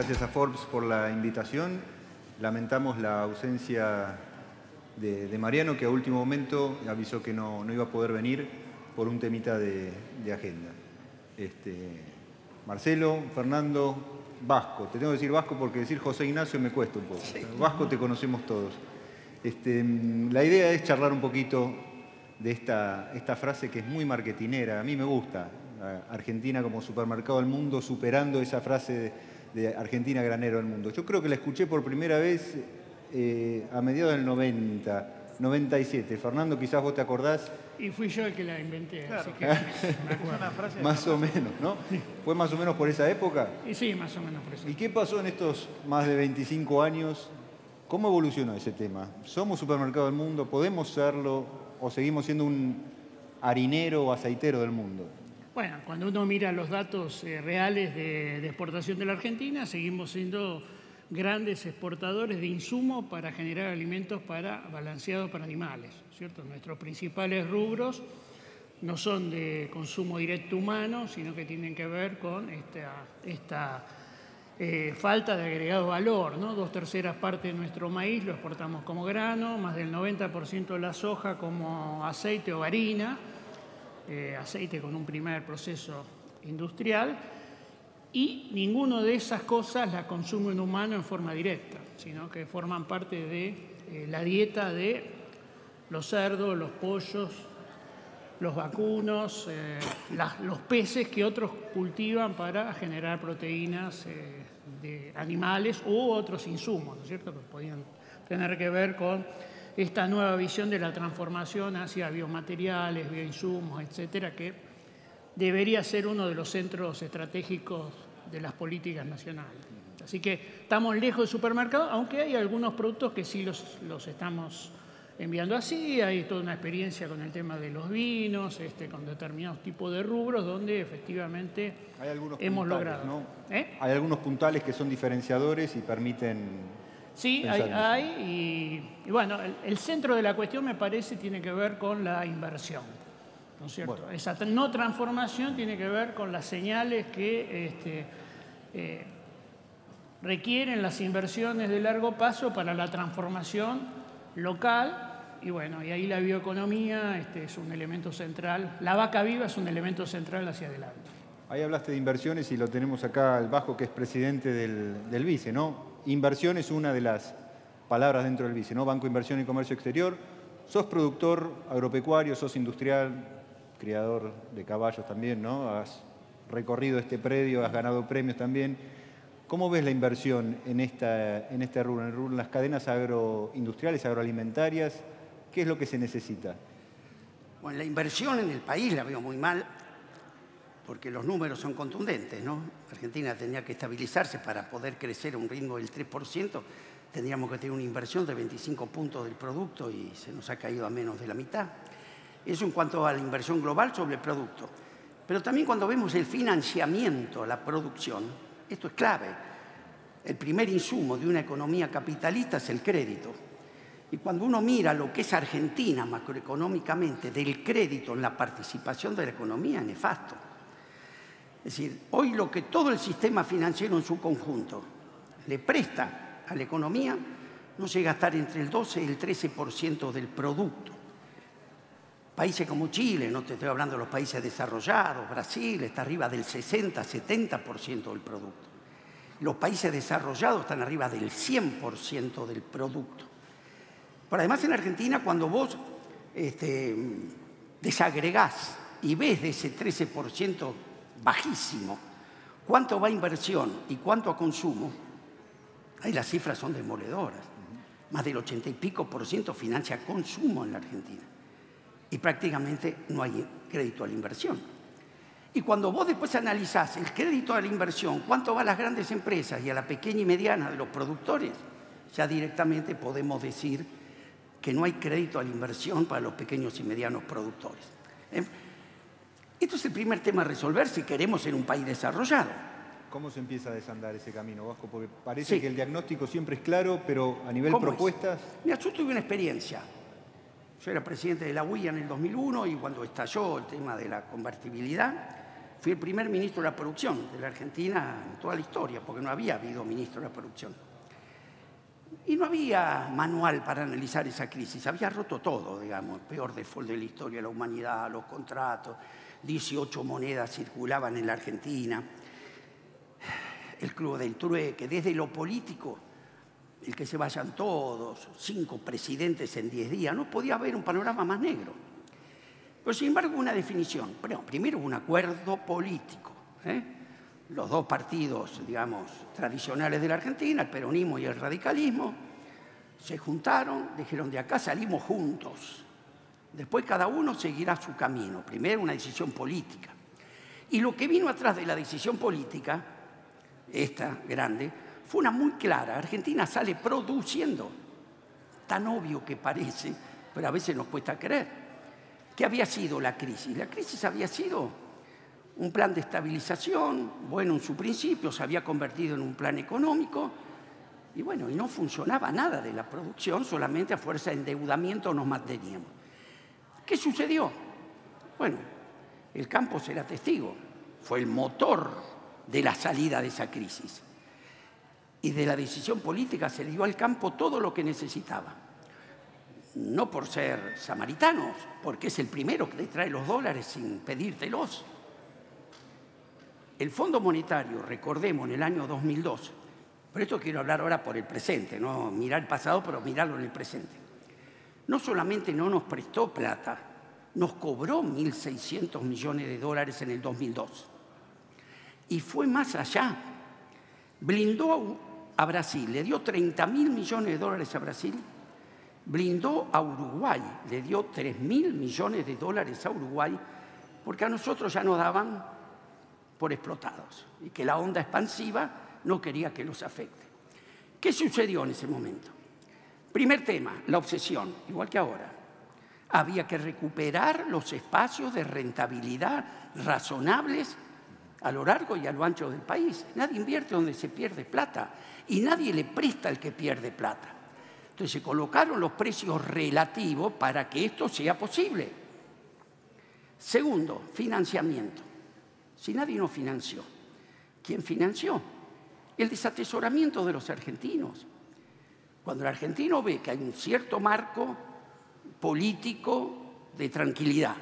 Gracias a Forbes por la invitación. Lamentamos la ausencia de Mariano, que a último momento avisó que no iba a poder venir por un temita de agenda. Marcelo, Fernando, Vasco. Te tengo que decir Vasco porque decir José Ignacio me cuesta un poco. Sí. Vasco te conocemos todos. La idea es charlar un poquito de esta frase que es muy marketinera. A mí me gusta. Argentina como supermercado del mundo, superando esa frase de Argentina granero del mundo. Yo creo que la escuché por primera vez a mediados del 90, 97. Fernando, quizás vos te acordás. Y fui yo el que la inventé, claro. Así que me acuerdo. Una frase más o menos, ¿no? ¿Fue más o menos por esa época? Y sí, más o menos por eso. ¿Y qué pasó en estos más de 25 años? ¿Cómo evolucionó ese tema? ¿Somos supermercado del mundo? ¿Podemos serlo? ¿O seguimos siendo un harinero o aceitero del mundo? Bueno, cuando uno mira los datos reales de exportación de la Argentina, seguimos siendo grandes exportadores de insumos para generar alimentos balanceados para animales, ¿cierto? Nuestros principales rubros no son de consumo directo humano, sino que tienen que ver con esta falta de agregado valor, ¿no? 2/3 partes de nuestro maíz lo exportamos como grano, más del 90% de la soja como aceite o harina, aceite con un primer proceso industrial, y ninguna de esas cosas la consume un humano en forma directa, sino que forman parte de la dieta de los cerdos, los pollos, los vacunos, los peces que otros cultivan para generar proteínas de animales u otros insumos, ¿no es cierto?, que podían tener que ver con esta nueva visión de la transformación hacia biomateriales, bioinsumos, etcétera, que debería ser uno de los centros estratégicos de las políticas nacionales. Así que estamos lejos del supermercado, aunque hay algunos productos que sí los estamos enviando así. Hay toda una experiencia con el tema de los vinos, con determinados tipos de rubros, donde efectivamente hemos logrado. ¿No? Hay algunos puntales que son diferenciadores y permiten... Sí, hay, y bueno, el centro de la cuestión me parece tiene que ver con la inversión, ¿no es cierto? Bueno. Esa no transformación tiene que ver con las señales que requieren las inversiones de largo plazo para la transformación local, y bueno, y ahí la bioeconomía es un elemento central, la vaca viva es un elemento central hacia adelante. Ahí hablaste de inversiones y lo tenemos acá al Vasco, que es presidente del BICE, ¿no? Inversión es una de las palabras dentro del BICE, ¿no? Banco Inversión y Comercio Exterior. Sos productor agropecuario, sos industrial, criador de caballos también, ¿no? Has recorrido este predio, has ganado premios también. ¿Cómo ves la inversión en este rubro, en las cadenas agroindustriales, agroalimentarias? ¿Qué es lo que se necesita? Bueno, la inversión en el país la veo muy mal, porque los números son contundentes, ¿no? Argentina tendría que estabilizarse para poder crecer a un ritmo del 3%, tendríamos que tener una inversión de 25 puntos del producto y se nos ha caído a menos de la mitad. Eso en cuanto a la inversión global sobre el producto. Pero también cuando vemos el financiamiento, la producción, esto es clave. El primer insumo de una economía capitalista es el crédito. Y cuando uno mira lo que es Argentina macroeconómicamente, del crédito en la participación de la economía, es nefasto. Es decir, hoy lo que todo el sistema financiero en su conjunto le presta a la economía no llega a estar entre el 12 y el 13% del producto. Países como Chile, no te estoy hablando de los países desarrollados, Brasil está arriba del 60-70% del producto. Los países desarrollados están arriba del 100% del producto. Pero además en Argentina, cuando vos desagregás y ves de ese 13% bajísimo cuánto va a inversión y cuánto a consumo, ahí las cifras son demoledoras. Más del 80 y pico % financia consumo en la Argentina. Y prácticamente no hay crédito a la inversión. Y cuando vos después analizás el crédito a la inversión, cuánto va a las grandes empresas y a la pequeña y mediana de los productores, ya directamente podemos decir que no hay crédito a la inversión para los pequeños y medianos productores. Esto es el primer tema a resolver si queremos ser un país desarrollado. ¿Cómo se empieza a desandar ese camino, Vasco? Porque parece que el diagnóstico siempre es claro, pero a nivel propuestas... Mira, yo tuve una experiencia. Yo era presidente de la UIA en el 2001 y cuando estalló el tema de la convertibilidad, Fui el primer ministro de la producción de la Argentina en toda la historia, porque no había habido ministro de la producción. Y no había manual para analizar esa crisis, había roto todo, digamos, el peor default de la historia de la humanidad, los contratos, 18 monedas circulaban en la Argentina, el club del trueque, desde lo político, el que se vayan todos, 5 presidentes en 10 días, no podía haber un panorama más negro. Pero sin embargo una definición, primero un acuerdo político, los dos partidos, digamos, tradicionales de la Argentina, el peronismo y el radicalismo, se juntaron, dijeron de acá salimos juntos. Después cada uno seguirá su camino. Primero una decisión política. Y lo que vino atrás de la decisión política, esta grande, fue una muy clara. Argentina sale produciendo, tan obvio que parece, pero a veces nos cuesta creer. ¿Qué había sido la crisis? La crisis había sido un plan de estabilización, bueno, en su principio se había convertido en un plan económico, y bueno, y no funcionaba nada de la producción, solamente a fuerza de endeudamiento nos manteníamos. ¿Qué sucedió? Bueno, el campo será testigo, fue el motor de la salida de esa crisis. Y de la decisión política se le dio al campo todo lo que necesitaba. No por ser samaritanos, porque es el primero que te trae los dólares sin pedírtelos. El Fondo Monetario, recordemos, en el año 2002, por esto quiero hablar ahora por el presente, no mirar el pasado, pero mirarlo en el presente. No solamente no nos prestó plata, nos cobró 1.600 millones de dólares en el 2002. Y fue más allá. Blindó a Brasil, le dio 30.000 millones de dólares a Brasil. Blindó a Uruguay, le dio 3.000 millones de dólares a Uruguay, porque a nosotros ya nos daban por explotados y que la onda expansiva no quería que los afecte. ¿Qué sucedió en ese momento? Primer tema, la obsesión, igual que ahora. Había que recuperar los espacios de rentabilidad razonables a lo largo y a lo ancho del país. Nadie invierte donde se pierde plata y nadie le presta al que pierde plata. Entonces se colocaron los precios relativos para que esto sea posible. Segundo, financiamiento. Si nadie nos financió, ¿quién financió? El desatesoramiento de los argentinos. Cuando el argentino ve que hay un cierto marco político de tranquilidad,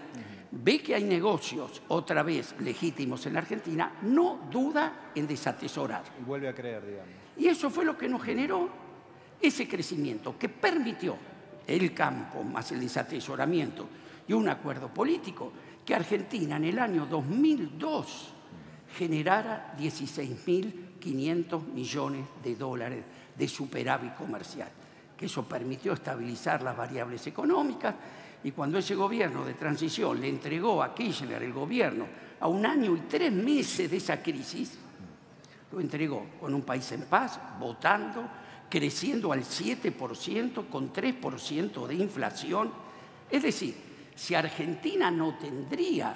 ve que hay negocios otra vez legítimos en la Argentina, no duda en desatesorar. Y vuelve a creer, digamos. Y eso fue lo que nos generó ese crecimiento que permitió el campo más el desatesoramiento y un acuerdo político que Argentina en el año 2002 generara 16.500 millones de dólares de superávit comercial, que eso permitió estabilizar las variables económicas. Y cuando ese gobierno de transición le entregó a Kirchner el gobierno a 1 año y 3 meses de esa crisis, lo entregó con un país en paz, votando, creciendo al 7%, con 3% de inflación. Es decir, si Argentina no tendría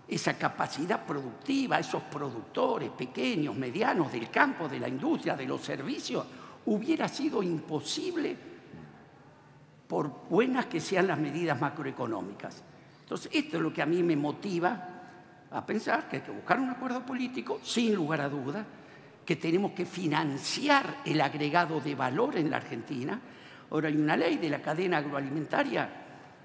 esa capacidad productiva, esos productores pequeños, medianos del campo, de la industria, de los servicios, hubiera sido imposible por buenas que sean las medidas macroeconómicas. Entonces, esto es lo que a mí me motiva a pensar que hay que buscar un acuerdo político, sin lugar a dudas, que tenemos que financiar el agregado de valor en la Argentina. Ahora hay una ley de la cadena agroalimentaria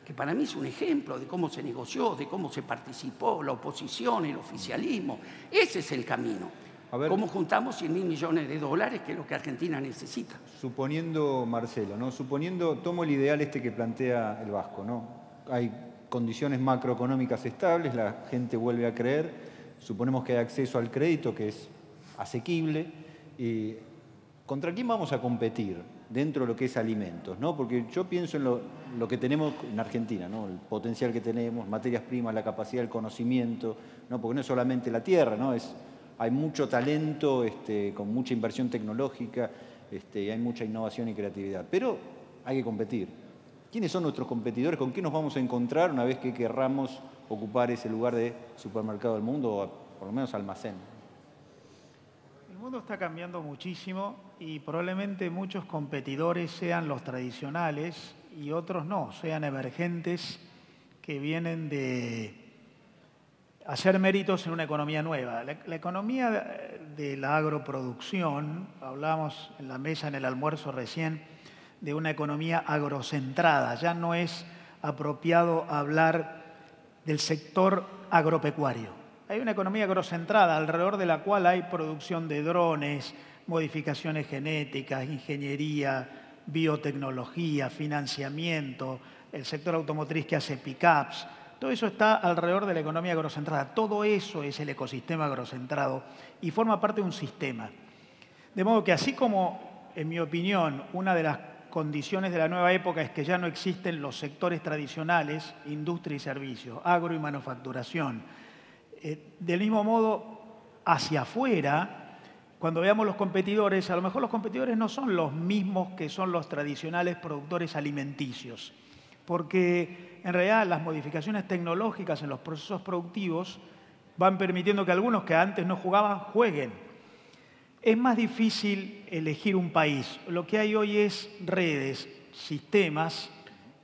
que para mí es un ejemplo de cómo se negoció, de cómo se participó, la oposición, el oficialismo. Ese es el camino. ¿Cómo juntamos 100.000 millones de dólares, que es lo que Argentina necesita? Suponiendo, Marcelo, ¿no? Suponiendo, tomo el ideal este que plantea el Vasco, ¿no? Hay condiciones macroeconómicas estables, la gente vuelve a creer, suponemos que hay acceso al crédito que es asequible. ¿Contra quién vamos a competir dentro de lo que es alimentos, ¿no? Porque yo pienso en lo que tenemos en Argentina, ¿no? El potencial que tenemos, materias primas, la capacidad del conocimiento, ¿no? Porque no es solamente la tierra, ¿no? Hay mucho talento, con mucha inversión tecnológica, y hay mucha innovación y creatividad. Pero hay que competir. ¿Quiénes son nuestros competidores? ¿Con qué nos vamos a encontrar una vez que querramos ocupar ese lugar de supermercado del mundo o por lo menos almacén? El mundo está cambiando muchísimo y probablemente muchos competidores sean los tradicionales y otros no, sean emergentes que vienen de hacer méritos en una economía nueva. La economía de la agroproducción, hablábamos en la mesa en el almuerzo recién, de una economía agrocentrada. Ya no es apropiado hablar del sector agropecuario. Hay una economía agrocentrada alrededor de la cual hay producción de drones, modificaciones genéticas, ingeniería, biotecnología, financiamiento, el sector automotriz que hace pick-ups. Todo eso está alrededor de la economía agrocentrada. Todo eso es el ecosistema agrocentrado y forma parte de un sistema. De modo que así como, en mi opinión, una de las condiciones de la nueva época es que ya no existen los sectores tradicionales, industria y servicios, agro y manufacturación. Del mismo modo, hacia afuera, cuando veamos los competidores, a lo mejor los competidores no son los mismos que son los tradicionales productores alimenticios, porque en realidad las modificaciones tecnológicas en los procesos productivos van permitiendo que algunos que antes no jugaban, jueguen. Es más difícil elegir un país. Lo que hay hoy es redes, sistemas,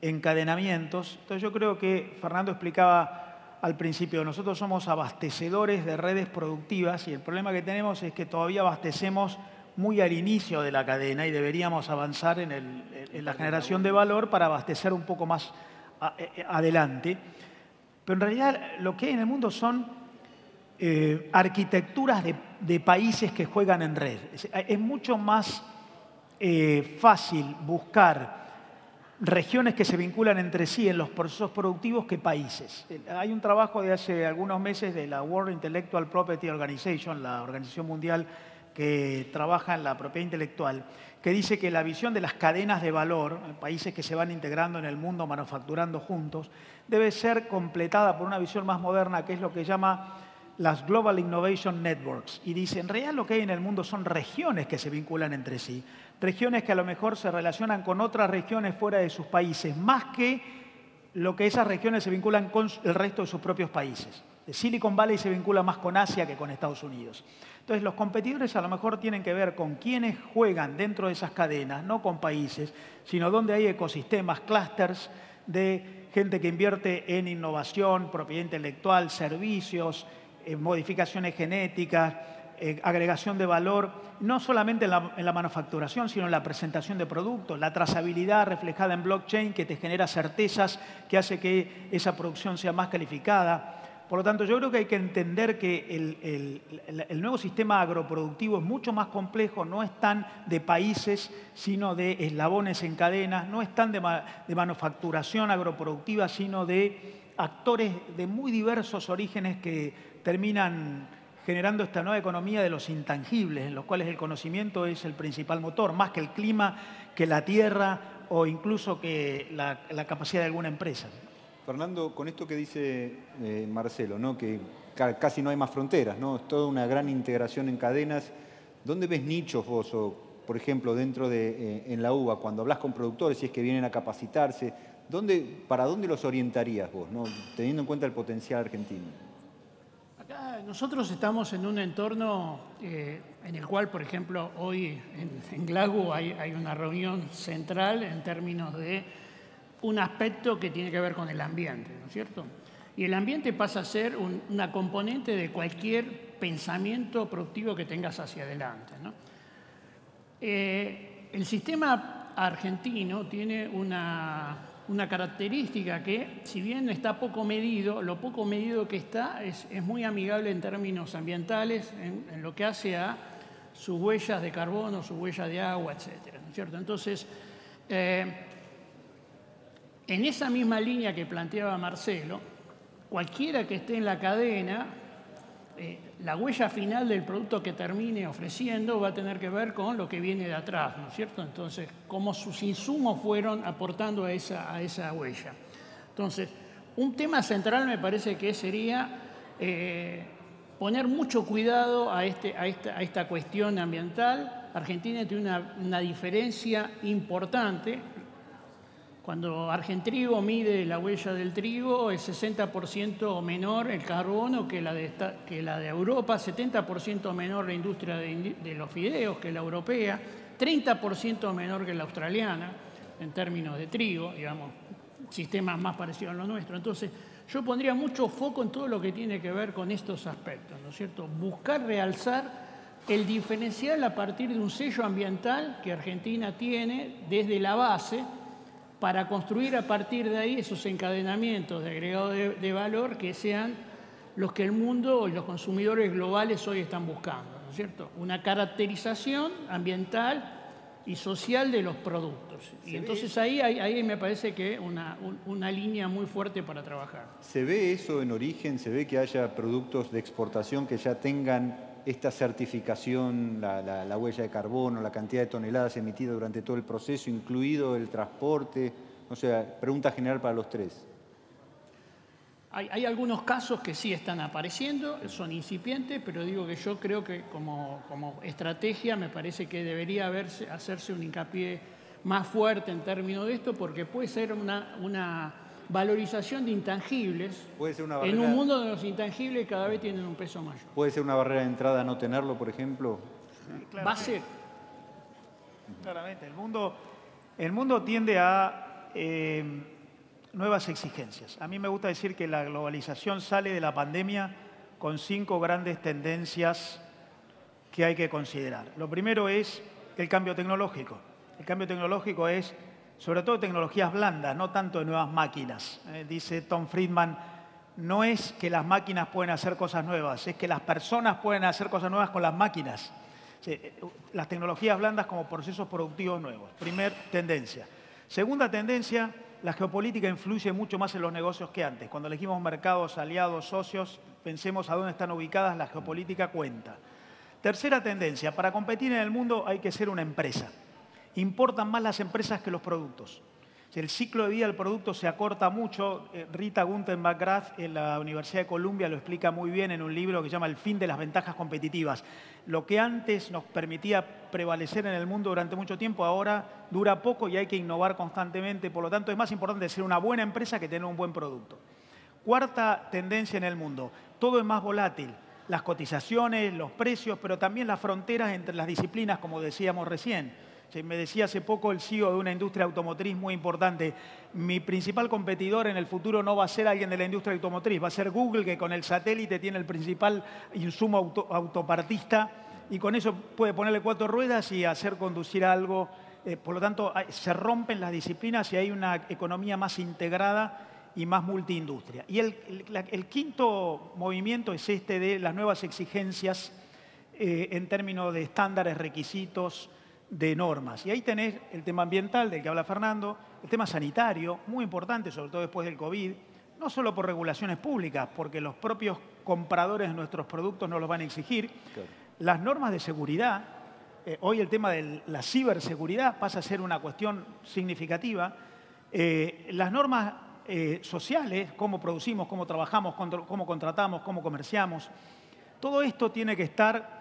encadenamientos. Entonces yo creo que Fernando explicaba al principio, nosotros somos abastecedores de redes productivas y el problema que tenemos es que todavía abastecemos muy al inicio de la cadena y deberíamos avanzar en la generación de valor para abastecer un poco más adelante. Pero en realidad lo que hay en el mundo son arquitecturas de países que juegan en red. Es mucho más fácil buscar regiones que se vinculan entre sí en los procesos productivos que países. Hay un trabajo de hace algunos meses de la World Intellectual Property Organization, la organización mundial que trabaja en la propiedad intelectual, que dice que la visión de las cadenas de valor, en países que se van integrando en el mundo manufacturando juntos, debe ser completada por una visión más moderna, que es lo que llama las Global Innovation Networks. Y dice, en realidad lo que hay en el mundo son regiones que se vinculan entre sí, regiones que a lo mejor se relacionan con otras regiones fuera de sus países, más que lo que esas regiones se vinculan con el resto de sus propios países. Silicon Valley se vincula más con Asia que con Estados Unidos. Entonces, los competidores a lo mejor tienen que ver con quiénes juegan dentro de esas cadenas, no con países, sino donde hay ecosistemas, clústeres de gente que invierte en innovación, propiedad intelectual, servicios, modificaciones genéticas, agregación de valor, no solamente en la manufacturación, sino en la presentación de productos, la trazabilidad reflejada en blockchain que te genera certezas, que hace que esa producción sea más calificada. Por lo tanto, yo creo que hay que entender que el nuevo sistema agroproductivo es mucho más complejo, no es tan de países, sino de eslabones en cadenas, no es tan de manufacturación agroproductiva, sino de actores de muy diversos orígenes que terminan generando esta nueva economía de los intangibles, en los cuales el conocimiento es el principal motor, más que el clima, que la tierra o incluso que la capacidad de alguna empresa. Fernando, con esto que dice Marcelo, ¿no? Que casi no hay más fronteras, ¿no? Es toda una gran integración en cadenas. ¿Dónde ves nichos vos, o, por ejemplo, dentro de en la UBA, cuando hablas con productores, si es que vienen a capacitarse, ¿para dónde los orientarías vos, ¿no? Teniendo en cuenta el potencial argentino? Acá nosotros estamos en un entorno en el cual, por ejemplo, hoy en Glasgow hay una reunión central en términos de un aspecto que tiene que ver con el ambiente, ¿no es cierto? Y el ambiente pasa a ser una componente de cualquier pensamiento productivo que tengas hacia adelante, ¿no? El sistema argentino tiene una característica que, si bien está poco medido, lo poco medido que está es muy amigable en términos ambientales, en lo que hace a sus huellas de carbono, sus huellas de agua, etcétera, ¿no es cierto? Entonces, en esa misma línea que planteaba Marcelo, cualquiera que esté en la cadena, la huella final del producto que termine ofreciendo va a tener que ver con lo que viene de atrás, ¿no es cierto? Entonces, cómo sus insumos fueron aportando a esa huella. Entonces, un tema central me parece que sería poner mucho cuidado a esta cuestión ambiental. Argentina tiene una diferencia importante. Cuando Argentrigo mide la huella del trigo, es 60% menor el carbono que la de Europa, 70% menor la industria de los fideos que la europea, 30% menor que la australiana en términos de trigo, digamos, sistemas más parecidos a los nuestros. Entonces, Yo pondría mucho foco en todo lo que tiene que ver con estos aspectos, ¿no es cierto? Buscar realzar el diferencial a partir de un sello ambiental que Argentina tiene desde la base para construir a partir de ahí esos encadenamientos de agregado de valor que sean los que el mundo y los consumidores globales hoy están buscando, ¿no es cierto? Una caracterización ambiental y social de los productos. Y entonces ahí me parece que una línea muy fuerte para trabajar. ¿Se ve eso en origen? ¿Se ve que haya productos de exportación que ya tengan esta certificación, la huella de carbono, la cantidad de toneladas emitidas durante todo el proceso, incluido el transporte? O sea, pregunta general para los tres. Hay algunos casos que sí están apareciendo, son incipientes, pero digo que yo creo que como estrategia me parece que debería hacerse un hincapié más fuerte en términos de esto, porque puede ser una valorización de intangibles Puede ser una en un mundo donde los intangibles cada vez tienen un peso mayor. ¿Puede ser una barrera de entrada no tenerlo, por ejemplo? Va a ser. Claramente, el mundo tiende a nuevas exigencias. A mí me gusta decir que la globalización sale de la pandemia con 5 grandes tendencias que hay que considerar. Lo primero es el cambio tecnológico. El cambio tecnológico es sobre todo tecnologías blandas, no tanto de nuevas máquinas. Dice Tom Friedman, no es que las máquinas pueden hacer cosas nuevas, es que las personas pueden hacer cosas nuevas con las máquinas. Las tecnologías blandas como procesos productivos nuevos. Primer tendencia. Segunda tendencia, la geopolítica influye mucho más en los negocios que antes. Cuando elegimos mercados, aliados, socios, pensemos a dónde están ubicadas, la geopolítica cuenta. Tercera tendencia, para competir en el mundo hay que ser una empresa. Importan más las empresas que los productos. El ciclo de vida del producto se acorta mucho. Rita Gunther McGrath en la Universidad de Columbia lo explica muy bien en un libro que se llama El fin de las ventajas competitivas. Lo que antes nos permitía prevalecer en el mundo durante mucho tiempo, ahora dura poco y hay que innovar constantemente. Por lo tanto, es más importante ser una buena empresa que tener un buen producto. Cuarta tendencia en el mundo, todo es más volátil. Las cotizaciones, los precios, pero también las fronteras entre las disciplinas, como decíamos recién. Me decía hace poco el CEO de una industria automotriz muy importante, mi principal competidor en el futuro no va a ser alguien de la industria automotriz, va a ser Google, que con el satélite tiene el principal insumo autopartista y con eso puede ponerle 4 ruedas y hacer conducir algo. Por lo tanto, se rompen las disciplinas y hay una economía más integrada y más multiindustria. Y el quinto movimiento es este de las nuevas exigencias en términos de estándares, requisitos, de normas. Y ahí tenés el tema ambiental del que habla Fernando, el tema sanitario, muy importante, sobre todo después del COVID, no solo por regulaciones públicas, porque los propios compradores de nuestros productos nos los van a exigir. Claro. Las normas de seguridad, hoy el tema de la ciberseguridad pasa a ser una cuestión significativa. Las normas sociales, cómo producimos, cómo trabajamos, cómo contratamos, cómo comerciamos, todo esto tiene que estar,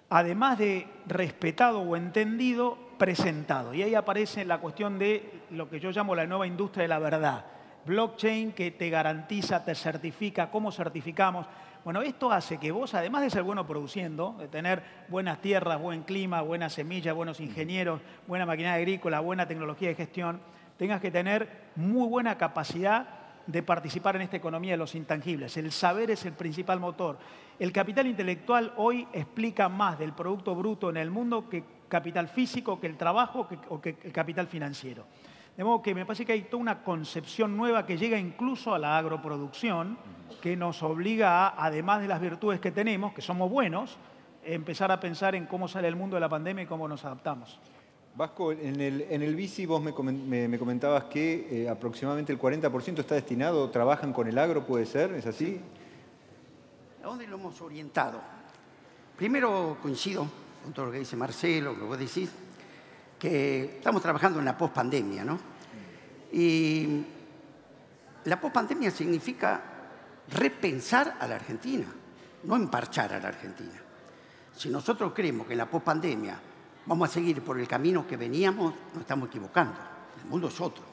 además de respetado o entendido, presentado. Y ahí aparece la cuestión de lo que yo llamo la nueva industria de la verdad. Blockchain que te garantiza, te certifica, cómo certificamos. Bueno, esto hace que vos, además de ser bueno produciendo, de tener buenas tierras, buen clima, buenas semillas, buenos ingenieros, buena maquinaria agrícola, buena tecnología de gestión, tengas que tener muy buena capacidad de participar en esta economía de los intangibles. El saber es el principal motor. El capital intelectual hoy explica más del Producto Bruto en el mundo que capital físico, que el trabajo o que el capital financiero. De modo que me parece que hay toda una concepción nueva que llega incluso a la agroproducción, que nos obliga a, además de las virtudes que tenemos, que somos buenos, empezar a pensar en cómo sale el mundo de la pandemia y cómo nos adaptamos. Vasco, en el BICI vos me comentabas que aproximadamente el 40% está destinado, trabajan con el agro, ¿puede ser? ¿Es así? ¿A dónde lo hemos orientado? Primero coincido con todo lo que dice Marcelo, lo que vos decís, que estamos trabajando en la pospandemia, ¿no? Y la pospandemia significa repensar a la Argentina, no emparchar a la Argentina. Si nosotros creemos que en la pospandemia vamos a seguir por el camino que veníamos, nos estamos equivocando. El mundo es otro.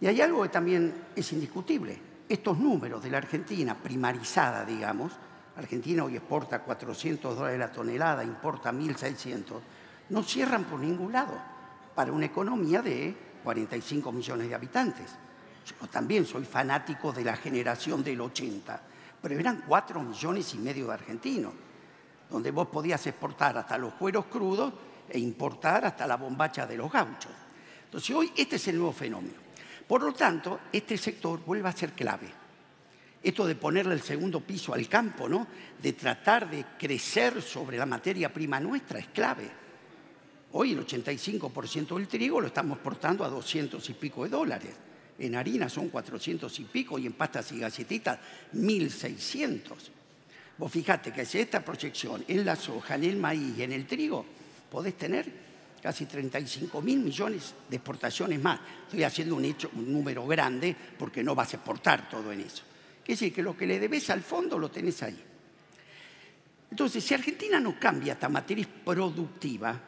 Y hay algo que también es indiscutible. Estos números de la Argentina primarizada, digamos, Argentina hoy exporta $400 la tonelada, importa 1.600, no cierran por ningún lado para una economía de 45 millones de habitantes. Yo también soy fanático de la generación del 80, pero eran 4,5 millones de argentinos, donde vos podías exportar hasta los cueros crudos e importar hasta la bombacha de los gauchos. Entonces hoy este es el nuevo fenómeno. Por lo tanto, este sector vuelve a ser clave. Esto de ponerle el segundo piso al campo, ¿no?, de tratar de crecer sobre la materia prima nuestra, es clave. Hoy el 85% del trigo lo estamos exportando a 200 y pico de dólares. En harina son 400 y pico y en pastas y galletitas 1.600. Vos fijate que si esta proyección en la soja, en el maíz y en el trigo, podés tener casi 35.000 millones de exportaciones más. Estoy haciendo un número grande porque no vas a exportar todo en eso. Quiere decir que lo que le debes al fondo lo tenés ahí. Entonces, si Argentina no cambia esta matriz productiva,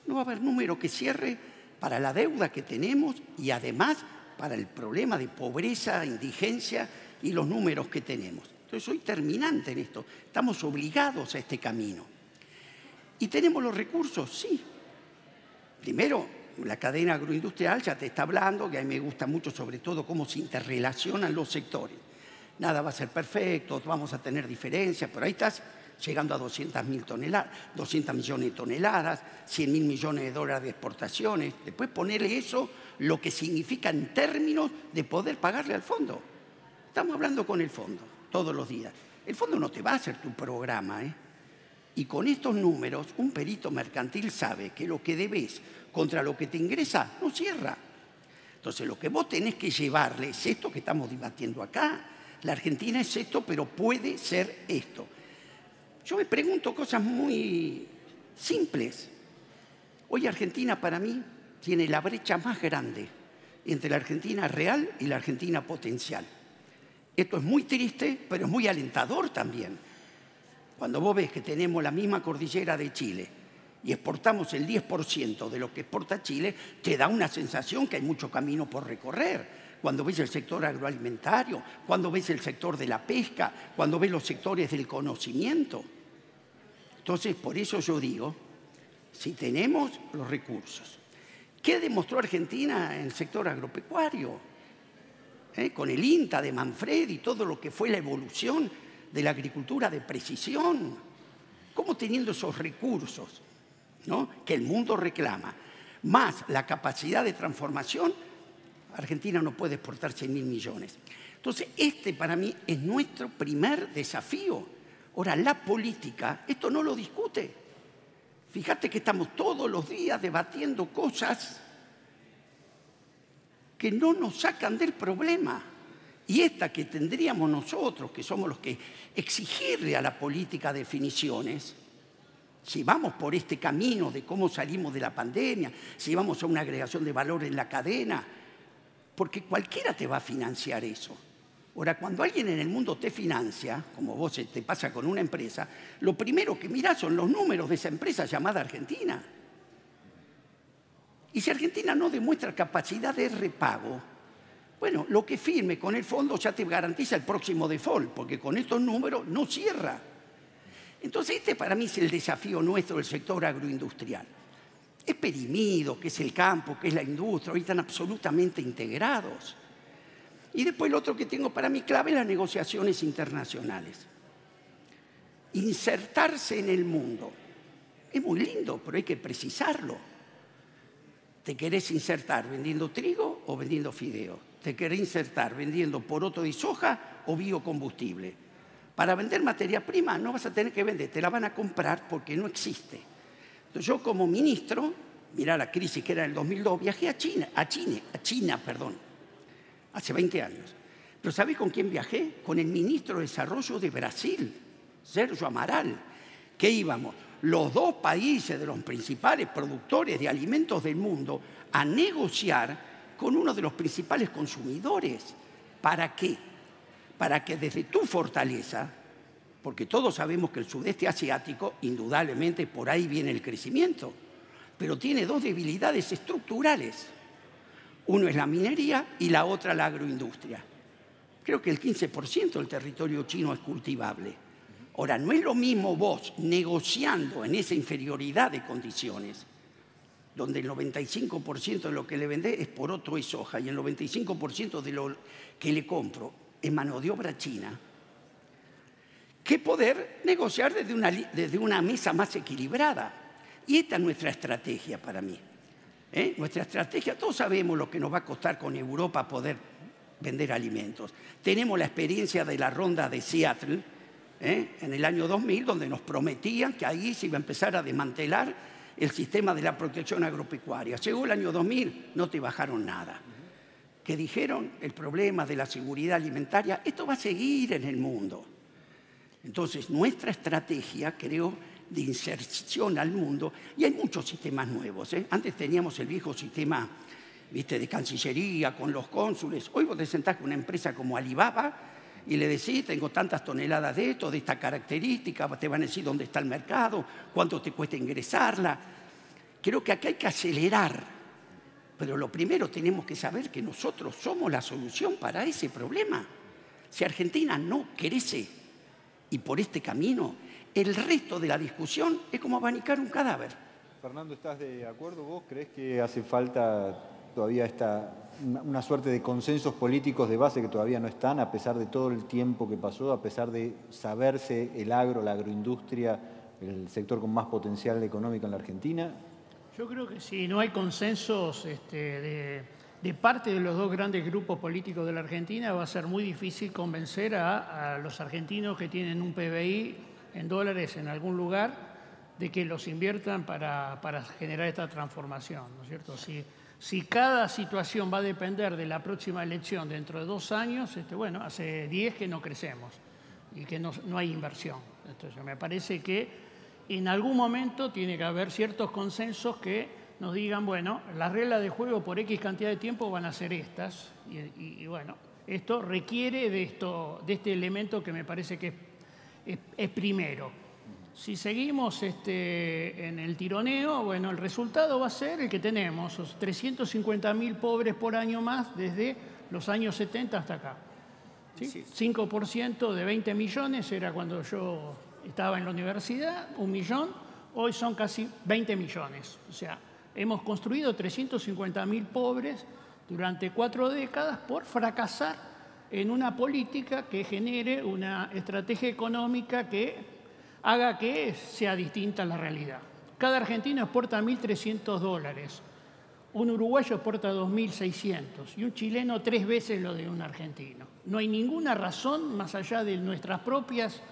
no va a haber número que cierre para la deuda que tenemos y además para el problema de pobreza, indigencia y los números que tenemos. Entonces soy terminante en esto. Estamos obligados a este camino. ¿Y tenemos los recursos? Sí. Primero, la cadena agroindustrial ya te está hablando, que a mí me gusta mucho sobre todo cómo se interrelacionan los sectores. Nada va a ser perfecto, vamos a tener diferencias, pero ahí estás llegando a 200 millones de toneladas, 100.000 millones de dólares de exportaciones. Después ponerle eso, lo que significa en términos de poder pagarle al fondo. Estamos hablando con el fondo todos los días. El fondo no te va a hacer tu programa, ¿eh? Y con estos números, un perito mercantil sabe que lo que debes contra lo que te ingresa no cierra. Entonces, lo que vos tenés que llevarle es esto que estamos debatiendo acá. La Argentina es esto, pero puede ser esto. Yo me pregunto cosas muy simples. Hoy Argentina para mí tiene la brecha más grande entre la Argentina real y la Argentina potencial. Esto es muy triste, pero es muy alentador también. Cuando vos ves que tenemos la misma cordillera de Chile y exportamos el 10% de lo que exporta Chile, te da una sensación que hay mucho camino por recorrer. Cuando ves el sector agroalimentario, cuando ves el sector de la pesca, cuando ves los sectores del conocimiento. Entonces, por eso yo digo, si tenemos los recursos, ¿qué demostró Argentina en el sector agropecuario? Con el INTA de Manfredi y todo lo que fue la evolución de la agricultura de precisión. ¿Cómo teniendo esos recursos, ¿no?, que el mundo reclama, más la capacidad de transformación, Argentina no puede exportar 100.000 millones? Entonces, este para mí es nuestro primer desafío. Ahora, la política, esto no lo discute. Fíjate que estamos todos los días debatiendo cosas que no nos sacan del problema. Y esta que tendríamos nosotros, que somos los que exigirle a la política definiciones, si vamos por este camino de cómo salimos de la pandemia, si vamos a una agregación de valor en la cadena, porque cualquiera te va a financiar eso. Ahora, cuando alguien en el mundo te financia, como vos te pasa con una empresa, lo primero que mirás son los números de esa empresa llamada Argentina. Y si Argentina no demuestra capacidad de repago, bueno, lo que firme con el fondo ya te garantiza el próximo default, porque con estos números no cierra. Entonces, este para mí es el desafío nuestro del sector agroindustrial. Es perimido, que es el campo, que es la industria, hoy están absolutamente integrados. Y después lo otro que tengo para mí clave es las negociaciones internacionales. Insertarse en el mundo. Es muy lindo, pero hay que precisarlo. ¿Te querés insertar vendiendo trigo o vendiendo fideo? ¿Te querés insertar vendiendo poroto de soja o biocombustible? Para vender materia prima no vas a tener que vender, te la van a comprar porque no existe. Entonces yo como ministro, mirá la crisis que era en el 2002, viajé a China, hace 20 años. Pero ¿sabés con quién viajé? Con el ministro de Desarrollo de Brasil, Sergio Amaral, que íbamos los dos países de los principales productores de alimentos del mundo a negociar con uno de los principales consumidores. ¿Para qué? Para que desde tu fortaleza, porque todos sabemos que el sudeste asiático, indudablemente por ahí viene el crecimiento, pero tiene dos debilidades estructurales. Uno es la minería y la otra la agroindustria. Creo que el 15% del territorio chino es cultivable. Ahora, no es lo mismo vos negociando en esa inferioridad de condiciones, donde el 95% de lo que le vendé es poroto y soja, y el 95% de lo que le compro es mano de obra china, que poder negociar desde una mesa más equilibrada. Y esta es nuestra estrategia para mí. Nuestra estrategia, todos sabemos lo que nos va a costar con Europa poder vender alimentos. Tenemos la experiencia de la ronda de Seattle, en el año 2000, donde nos prometían que ahí se iba a empezar a desmantelar el sistema de la protección agropecuaria. Llegó el año 2000, no te bajaron nada. Que dijeron el problema de la seguridad alimentaria, esto va a seguir en el mundo. Entonces, nuestra estrategia, creo, de inserción al mundo, y hay muchos sistemas nuevos. Antes teníamos el viejo sistema, ¿viste?, de Cancillería con los cónsules. Hoy vos te sentás con una empresa como Alibaba y le decís, tengo tantas toneladas de esto, de esta característica, te van a decir dónde está el mercado, cuánto te cuesta ingresarla. Creo que aquí hay que acelerar, pero lo primero tenemos que saber que nosotros somos la solución para ese problema. Si Argentina no crece y por este camino, el resto de la discusión es como abanicar un cadáver. Fernando, ¿estás de acuerdo vos? ¿Crees que hace falta todavía una suerte de consensos políticos de base que todavía no están, a pesar de todo el tiempo que pasó, a pesar de saberse el agro, la agroindustria, el sector con más potencial económico en la Argentina? Yo creo que si no hay consensos de parte de los dos grandes grupos políticos de la Argentina, va a ser muy difícil convencer a los argentinos que tienen un PBI en dólares en algún lugar de que los inviertan para generar esta transformación, ¿no es cierto? Si cada situación va a depender de la próxima elección dentro de 2 años, bueno, hace 10 que no crecemos y que no hay inversión. Entonces, me parece que en algún momento tiene que haber ciertos consensos que nos digan, bueno, las reglas de juego por X cantidad de tiempo van a ser estas, y bueno, esto requiere de este elemento que me parece que es primero. Si seguimos en el tironeo, bueno, el resultado va a ser el que tenemos, 350.000 pobres por año más desde los años 70 hasta acá. ¿Sí? 5% de 20 millones era cuando yo estaba en la universidad, 1 millón, hoy son casi 20 millones. O sea, hemos construido 350.000 pobres durante 4 décadas por fracasar en una política que genere una estrategia económica que haga que sea distinta a la realidad. Cada argentino exporta $1.300, un uruguayo exporta 2.600 y un chileno 3 veces lo de un argentino. No hay ninguna razón, más allá de nuestras propias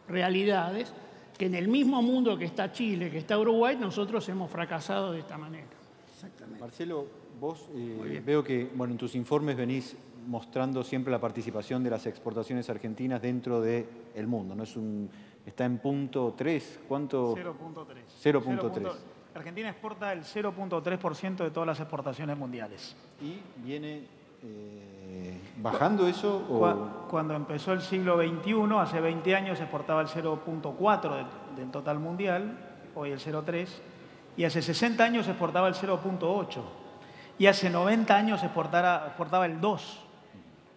realidades, que en el mismo mundo que está Chile, que está Uruguay, nosotros hemos fracasado de esta manera. Exactamente. Marcelo, vos veo que en tus informes venís mostrando siempre la participación de las exportaciones argentinas dentro del mundo, ¿no? Está en punto 3, ¿cuánto? 0.3. 0.3. Argentina exporta el 0.3% de todas las exportaciones mundiales. ¿Y viene bajando eso? Cuando empezó el siglo XXI, hace 20 años, exportaba el 0.4 del total mundial, hoy el 0.3, y hace 60 años exportaba el 0.8, y hace 90 años exportaba el 2.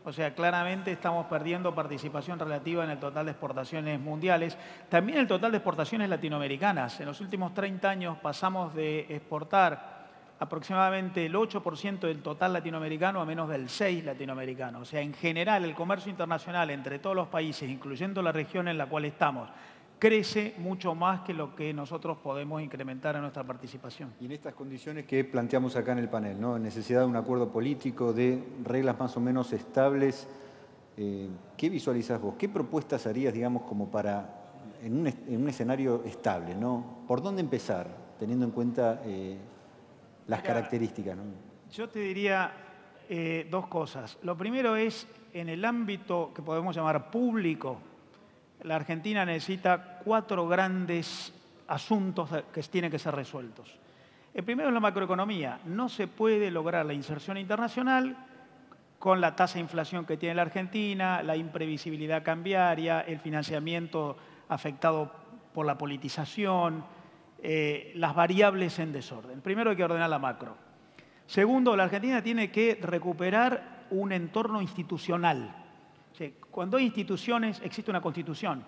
O sea, claramente estamos perdiendo participación relativa en el total de exportaciones mundiales. También el total de exportaciones latinoamericanas. En los últimos 30 años pasamos de exportar aproximadamente el 8% del total latinoamericano a menos del 6% latinoamericano. O sea, en general, el comercio internacional entre todos los países, incluyendo la región en la cual estamos, crece mucho más que lo que nosotros podemos incrementar en nuestra participación. Y en estas condiciones que planteamos acá en el panel, ¿no? Necesidad de un acuerdo político, de reglas más o menos estables, ¿qué visualizás vos? ¿Qué propuestas harías, digamos, como para, en un escenario estable, ¿no? ¿Por dónde empezar, teniendo en cuenta las características, ¿no? Yo te diría 2 cosas. Lo primero es, en el ámbito que podemos llamar público, la Argentina necesita 4 grandes asuntos que tienen que ser resueltos. El primero es la macroeconomía. No se puede lograr la inserción internacional con la tasa de inflación que tiene la Argentina, la imprevisibilidad cambiaria, el financiamiento afectado por la politización, las variables en desorden. Primero hay que ordenar la macro. Segundo, la Argentina tiene que recuperar un entorno institucional. Cuando hay instituciones, existe una constitución.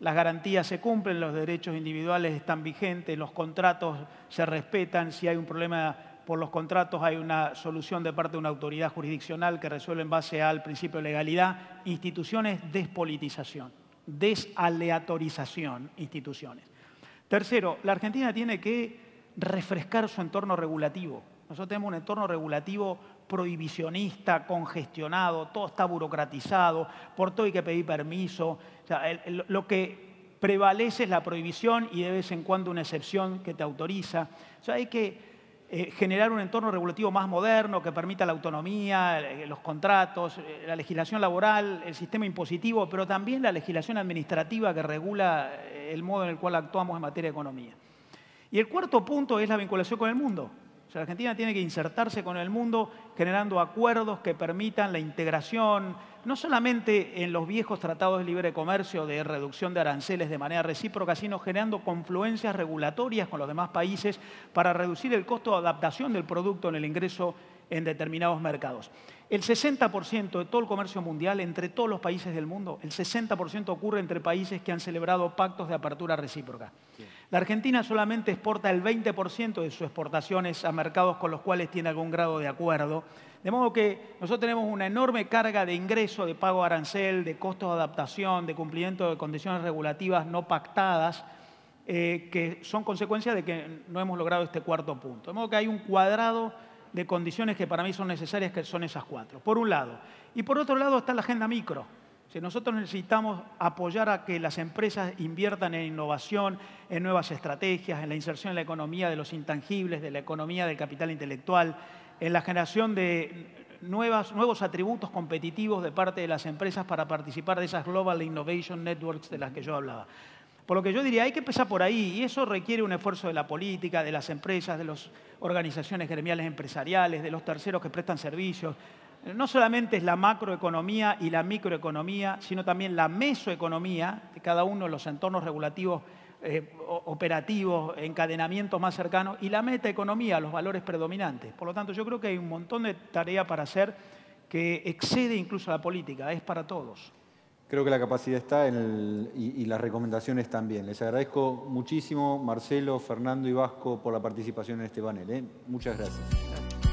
las garantías se cumplen, los derechos individuales están vigentes, los contratos se respetan, si hay un problema por los contratos hay una solución de parte de una autoridad jurisdiccional que resuelve en base al principio de legalidad. Instituciones, despolitización, desaleatorización, instituciones. Tercero, la Argentina tiene que refrescar su entorno regulativo. Nosotros tenemos un entorno regulativo prohibicionista, congestionado, todo está burocratizado, por todo hay que pedir permiso. O sea, lo que prevalece es la prohibición y de vez en cuando una excepción que te autoriza. O sea, hay que generar un entorno regulativo más moderno que permita la autonomía, los contratos, la legislación laboral, el sistema impositivo, pero también la legislación administrativa que regula el modo en el cual actuamos en materia de economía. Y el cuarto punto es la vinculación con el mundo. O sea, la Argentina tiene que insertarse con el mundo generando acuerdos que permitan la integración, no solamente en los viejos tratados de libre comercio de reducción de aranceles de manera recíproca, sino generando confluencias regulatorias con los demás países para reducir el costo de adaptación del producto en el ingreso en determinados mercados. El 60% de todo el comercio mundial entre todos los países del mundo, el 60% ocurre entre países que han celebrado pactos de apertura recíproca. La Argentina solamente exporta el 20% de sus exportaciones a mercados con los cuales tiene algún grado de acuerdo. De modo que nosotros tenemos una enorme carga de ingreso, de pago de arancel, de costos de adaptación, de cumplimiento de condiciones regulativas no pactadas, que son consecuencia de que no hemos logrado este cuarto punto. De modo que hay un cuadrado de condiciones que para mí son necesarias, que son esas cuatro, por un lado. Y por otro lado está la agenda micro. Si nosotros necesitamos apoyar a que las empresas inviertan en innovación, en nuevas estrategias, en la inserción en la economía de los intangibles, de la economía del capital intelectual, en la generación de nuevos atributos competitivos de parte de las empresas para participar de esas Global Innovation Networks de las que yo hablaba. Por lo que yo diría, hay que empezar por ahí, y eso requiere un esfuerzo de la política, de las empresas, de las organizaciones gremiales empresariales, de los terceros que prestan servicios. No solamente es la macroeconomía y la microeconomía, sino también la mesoeconomía de cada uno de los entornos regulativos, operativos, encadenamientos más cercanos, y la metaeconomía, los valores predominantes. Por lo tanto, yo creo que hay un montón de tarea para hacer que excede incluso a la política, es para todos. Creo que la capacidad está y las recomendaciones también. Les agradezco muchísimo, Marcelo, Fernando y Vasco, por la participación en este panel. Muchas gracias.